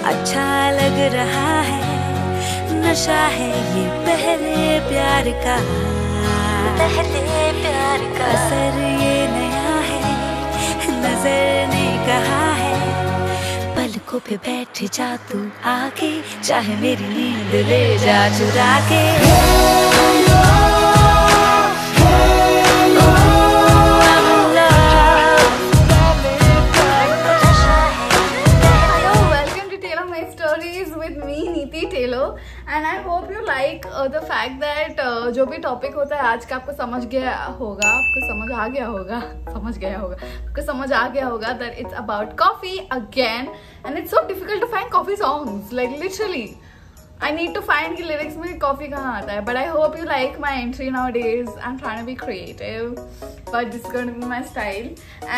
अच्छा लग रहा है, नशा है ये पहले प्यार का, असर ये नया है, नजर ने कहा है, पलकों पे बैठ जा तू आके, चाहे मेरी नींद ले जा चुरा के। And I hope you like the fact that जो भी टॉपिक होता है आज का आपको समझ गया होगा, आपको समझ आ गया होगा that it's about coffee again, and it's so difficult to find coffee songs, like literally I need to find कि lyrics में coffee कहाँ आता है, but I hope you like my entry nowadays. I'm trying to be creative, but this is going to be my style.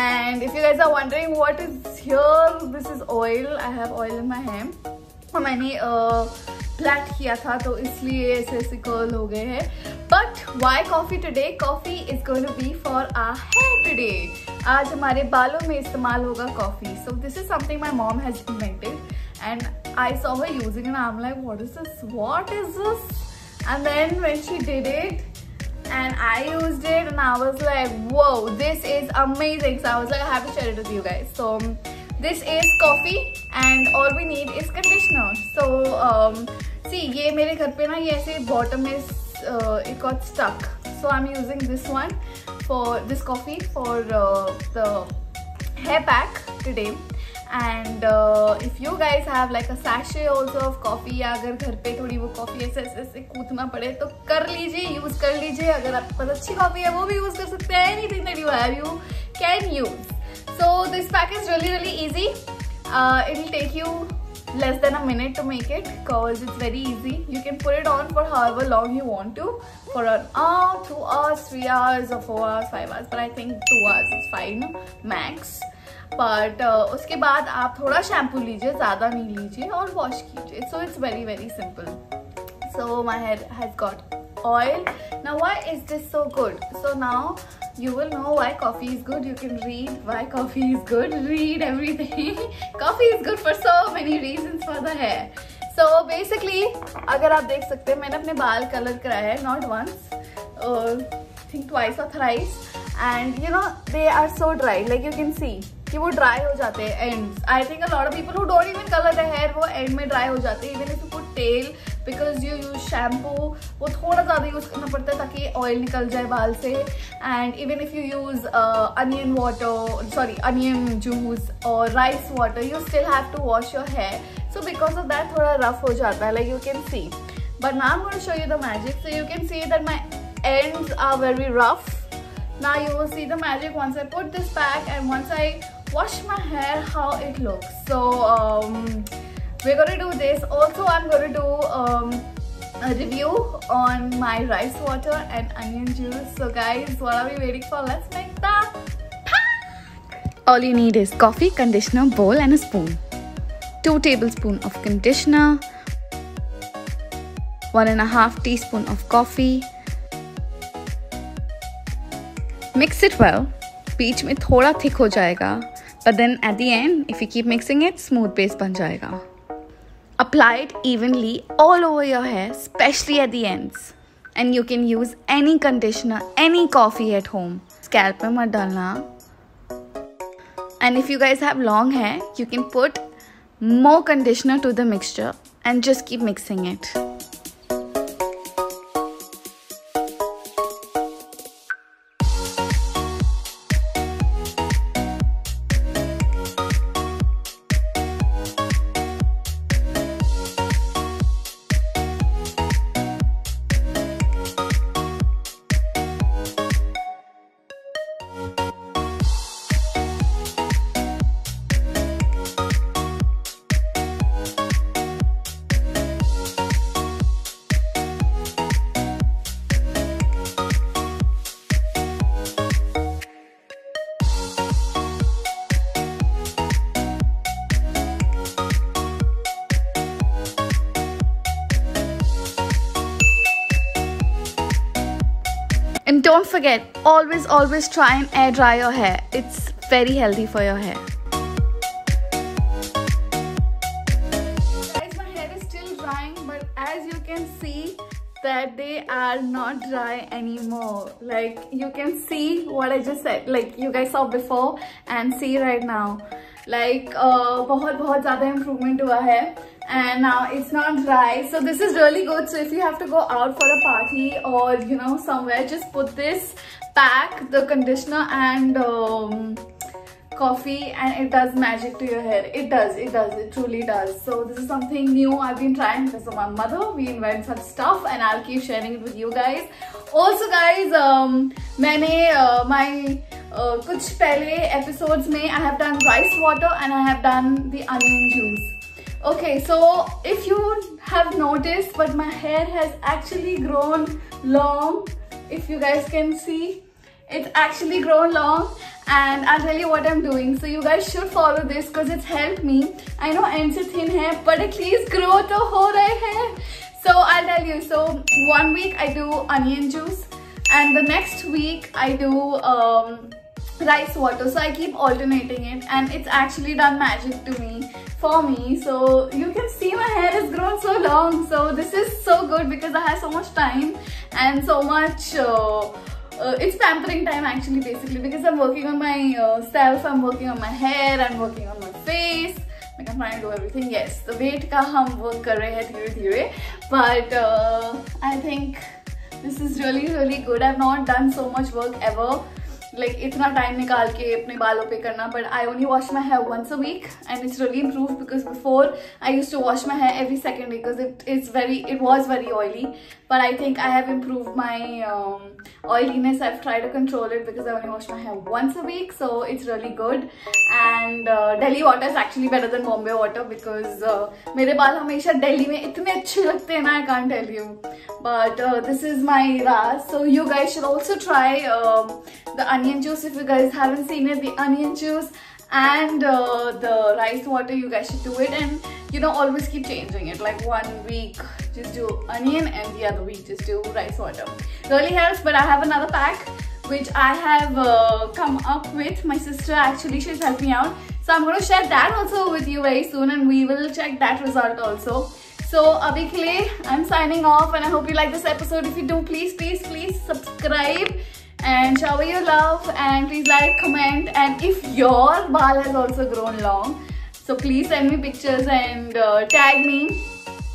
And if you guys are wondering what is here, this is oil. I have oil in my hair. और मैंने plate किया था तो इसलिए ऐसे curl हो गए हैं. But why coffee today? Coffee is going to be for our hair today. आज हमारे बालों में इस्तेमाल होगा coffee. So this is something my mom has invented and I saw her using and I am like what is this? And then when she did it and I used it and I was like, whoa, this is amazing. So I was like, I have to share it with you guys. So this is coffee and all we need is conditioner. So see, ये मेरे घर पे ना ये ऐसे bottom is it got stuck. So I'm using this one for this coffee for the hair pack today. And if you guys have like a sachet also of coffee, या अगर घर पे थोड़ी वो कॉफी ऐसे कूदना पड़े तो कर लीजिए, यूज कर लीजिए. अगर आपके पास अच्छी कॉफी है वो भी यूज कर सकते हैं. Anything that you have you can use. So this pack is really easy. It will take you less than a minute to make it because it's very easy. You can put it on for however long you want to, for an hour, 2 hours, 3 hours, or 4 hours, 5 hours. But I think 2 hours is fine max. But उसके बाद आप थोड़ा shampoo लीजिए, ज़्यादा नहीं लीजिए, और wash कीजिए. So it's very simple. So my hair has got oil. Now why is this so good? So now you will know why coffee is good. You can read why coffee is good. Read everything. Coffee is good for so many reasons for the hair. So basically, अगर आप देख सकते हैं मैंने अपने बाल colour कराया है, not once, think twice or thrice, and you know they are so dry. Like you can see कि वो ड्राई हो जाते हैं ends. I think a lot of people who don't even colour the hair वो end में dry हो जाते हैं. इवन इफ यू पुट तेल, बिकॉज यू यूज शैम्पू, वो थोड़ा ज़्यादा यूज़ करना पड़ता है ताकि ऑयल निकल जाए बाल से. And even if you use onion water, sorry onion juice और rice water, you still have to wash your hair. So because of that थोड़ा रफ हो जाता है, like you can see. But now I am going to show you the magic. So you can see that my ends are very rough. Now you will see the magic once I put this back and once I wash my hair, how it looks. So we're going to do this. Also I'm going to do a review on my rice water and onion juice. So guys, what are we waiting for? Let's make that pack. All you need is coffee, conditioner, bowl and a spoon. 2 tablespoons of conditioner, 1.5 teaspoon of coffee. Mix it well. बीच में थोड़ा thick हो जाएगा, but then at the end, if you keep mixing it, smooth paste बन जाएगा. Apply it evenly all over your hair, especially at the ends. And you can use any conditioner, any coffee at home. Scalp में मत डालना. And if you guys have long hair, you can put more conditioner to the mixture and just keep mixing it. And don't forget, always try and air dry your hair. It's very healthy for your hair. that they are not dry anymore. Like you can see what I just said, like you guys saw before and see right now, like बहुत ज़्यादा improvement हुआ है, and now it's not dry. So this is really good. So if you have to go out for a party or you know somewhere, just put this pack, the conditioner and coffee, and it does magic to your hair. It truly does. So this is something new I've been trying because of my mother. We invent such stuff and I'll keep sharing it with you guys. Also guys, मैंने कुछ पहले episodes में I have done rice water and I have done the onion juice. Okay, so if you have noticed, but my hair has actually grown long. If you guys can see, it's actually grown long, and I'll tell you what I'm doing. So you guys should follow this because it's helped me. I know end se thin hai, but at least grow to ho rahe hai. So I'll tell you. So 1 week I do onion juice, and the next week I do rice water. So I keep alternating it, and it's actually done magic to me. For me, so you can see my hair has grown so long. So this is so good because I have so much time and so much it's pampering time actually, basically, because I'm working on my self, I'm working on my hair, I'm working on my face, like I'm trying to do everything. Yes, the weight ka hum work kar rahe hain dheere dheere, but I think this is really good. I've not done so much work ever, like itna time nikal ke apne balon pe karna, but I only wash my hair once a week, and it's really improved because before I used to wash my hair every second day because it was very oily. But I think I have improved my oiliness. I've tried to control it because I only wash my hair once a week, so it's really good. And Delhi water is actually better than Bombay water because मेरे बाल हमेशा दिल्ली में इतने अच्छे लगते हैं ना, I can't tell you. But this is my ras. So you guys should also try the onion juice if you guys haven't seen it. The onion juice and the rice water, you guys should do it, and you know, always keep changing it. Like 1 week just do onion and the other week just do rice water. Really helps. But I have another pack which I have come up with. My sister actually, she's helped me out, so I'm going to share that also with you very soon, and we will check that result also. So abhi ke liye I'm signing off, and I hope you like this episode. If you do, please subscribe and shower your love, and please like, comment, and if your bal has also grown long, so please send me pictures and tag me.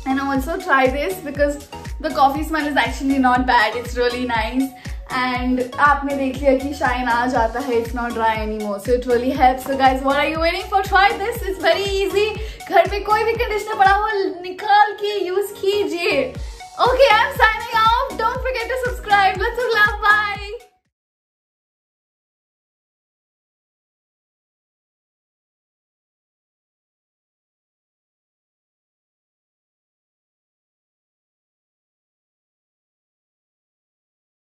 And also try this because the coffee smell is actually not bad. It's really nice, and आपने देख लिया कि shine आ जाता है. It's not dry anymore, so it really helps. So guys, what are you waiting for? Try this. It's very easy. घर में कोई भी कंडीशनर पड़ा हो, निकाल के use कीजिए. Okay, I'm signing off. Don't forget to subscribe. Let's love. Bye.